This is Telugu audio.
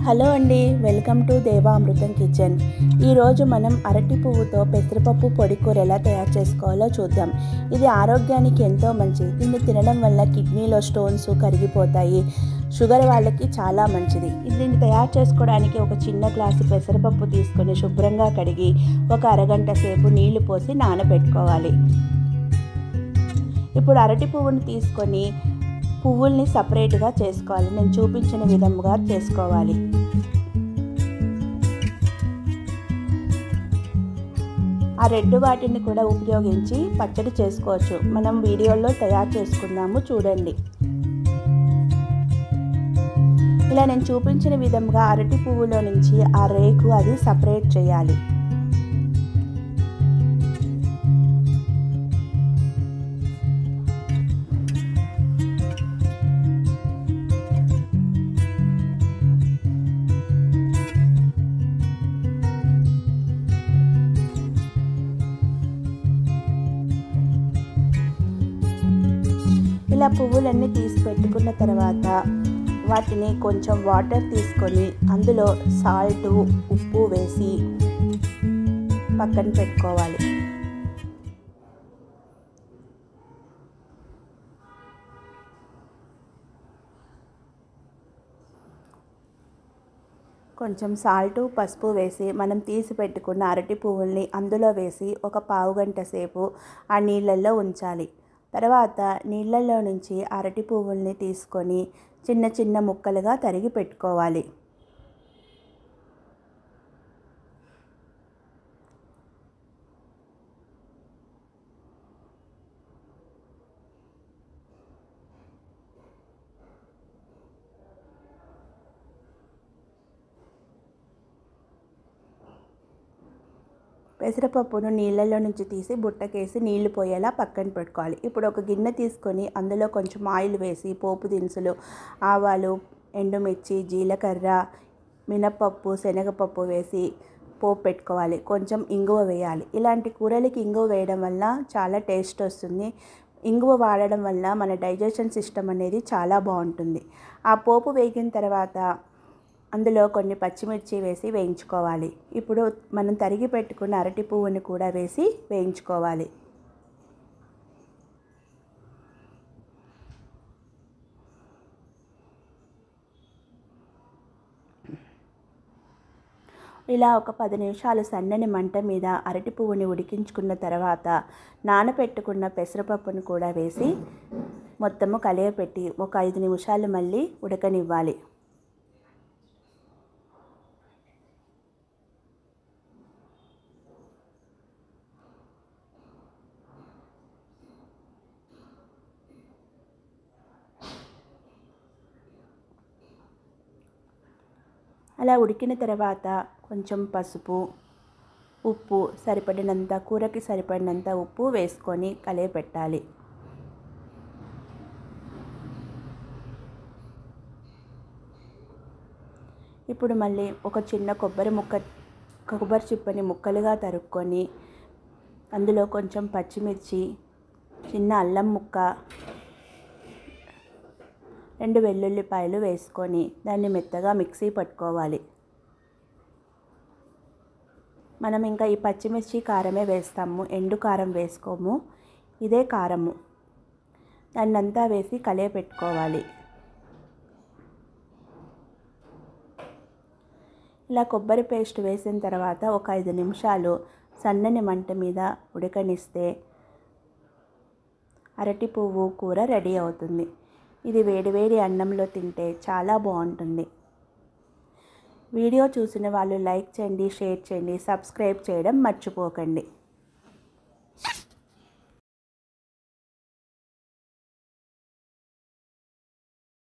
హలో అండి, వెల్కమ్ టు దేవామృతం కిచెన్. ఈరోజు మనం అరటి పువ్వుతో పెసరపప్పు పొడి కూర ఎలా తయారు చేసుకోవాలో చూద్దాం. ఇది ఆరోగ్యానికి ఎంతో మంచిది. దీన్ని తినడం వల్ల కిడ్నీలో స్టోన్స్ కరిగిపోతాయి. షుగర్ వాళ్ళకి చాలా మంచిది. దీన్ని తయారు చేసుకోవడానికి ఒక చిన్న గ్లాసు పెసరపప్పు తీసుకొని శుభ్రంగా కడిగి ఒక అరగంట సేపు నీళ్లు పోసి నానబెట్టుకోవాలి. ఇప్పుడు అరటి పువ్వును తీసుకొని పువ్వుల్ని సపరేట్గా చేసుకోవాలి. నేను చూపించిన విధంగా చేసుకోవాలి. ఆ రెడ్ వాటిని కూడా ఉపయోగించి పచ్చడి చేసుకోవచ్చు. మనం వీడియోలో తయారు చేసుకుందాము, చూడండి. ఇలా నేను చూపించిన విధంగా అరటి పువ్వులో నుంచి ఆ రేకు అది సపరేట్ చేయాలి. ఇలా పువ్వులన్నీ తీసి పెట్టుకున్న తర్వాత వాటిని కొంచెం వాటర్ తీసుకొని అందులో సాల్ట్, ఉప్పు వేసి పక్కన పెట్టుకోవాలి. కొంచెం సాల్టు, పసుపు వేసి మనం తీసి పెట్టుకున్న అరటి పువ్వుల్ని అందులో వేసి ఒక పావుగంట సేపు ఆ నీళ్ళల్లో ఉంచాలి. తర్వాత నీళ్ళల్లో నుంచి అరటి పువ్వుల్ని తీసుకొని చిన్న చిన్న ముక్కలుగా తరిగి పెట్టుకోవాలి. పెసరపప్పును నీళ్ళల్లో నుంచి తీసి బుట్టకేసి నీళ్లు పోయేలా పక్కన పెట్టుకోవాలి. ఇప్పుడు ఒక గిన్నె తీసుకొని అందులో కొంచెం ఆయిల్ వేసి పోపు దినుసులు, ఆవాలు, ఎండుమిర్చి, జీలకర్ర, మినపప్పు, శనగపప్పు వేసి పోపు పెట్టుకోవాలి. కొంచెం ఇంగువ వేయాలి. ఇలాంటి కూరలకి ఇంగువ వేయడం వల్ల చాలా టేస్ట్ వస్తుంది. ఇంగువ వాడడం వల్ల మన డైజెషన్ సిస్టమ్ అనేది చాలా బాగుంటుంది. ఆ పోపు వేగిన తర్వాత అందులో కొన్ని పచ్చిమిర్చి వేసి వేయించుకోవాలి. ఇప్పుడు మనం తరిగి పెట్టుకున్న అరటి పువ్వుని కూడా వేసి వేయించుకోవాలి. ఇలా ఒక 10 నిమిషాలు సన్నని మంట మీద అరటి పువ్వుని ఉడికించుకున్న తర్వాత నానబెట్టుకున్న పెసరపప్పును కూడా వేసి మొత్తము కలియపెట్టి ఒక 5 నిమిషాలు మళ్ళీ ఉడకనివ్వాలి. అలా ఉడికిన తర్వాత కొంచెం పసుపు, ఉప్పు సరిపడినంత, కూరకి సరిపడినంత ఉప్పు వేసుకొని కలియపెట్టాలి. ఇప్పుడు మళ్ళీ ఒక చిన్న కొబ్బరి చిప్పని ముక్కలుగా తరుక్కొని అందులో కొంచెం పచ్చిమిర్చి, చిన్న అల్లం ముక్క, 2 వెల్లుల్లిపాయలు వేసుకొని దాన్ని మెత్తగా మిక్సీ పట్టుకోవాలి. మనం ఇంకా ఈ పచ్చిమిర్చి కారమే వేస్తాము, ఎండు కారం వేసుకోము. ఇదే కారము. దాన్నంతా వేసి కలియపెట్టుకోవాలి. ఇలా కొబ్బరి పేస్ట్ వేసిన తర్వాత ఒక 5 నిమిషాలు సన్నని మంట మీద ఉడకనిస్తే అరటి పువ్వు కూర రెడీ అవుతుంది. ఇది వేడివేడి అన్నంలో తింటే చాలా బాగుంటుంది. వీడియో చూసిన వాళ్ళు లైక్ చేయండి, షేర్ చేయండి, సబ్స్క్రైబ్ చేయడం మర్చిపోకండి.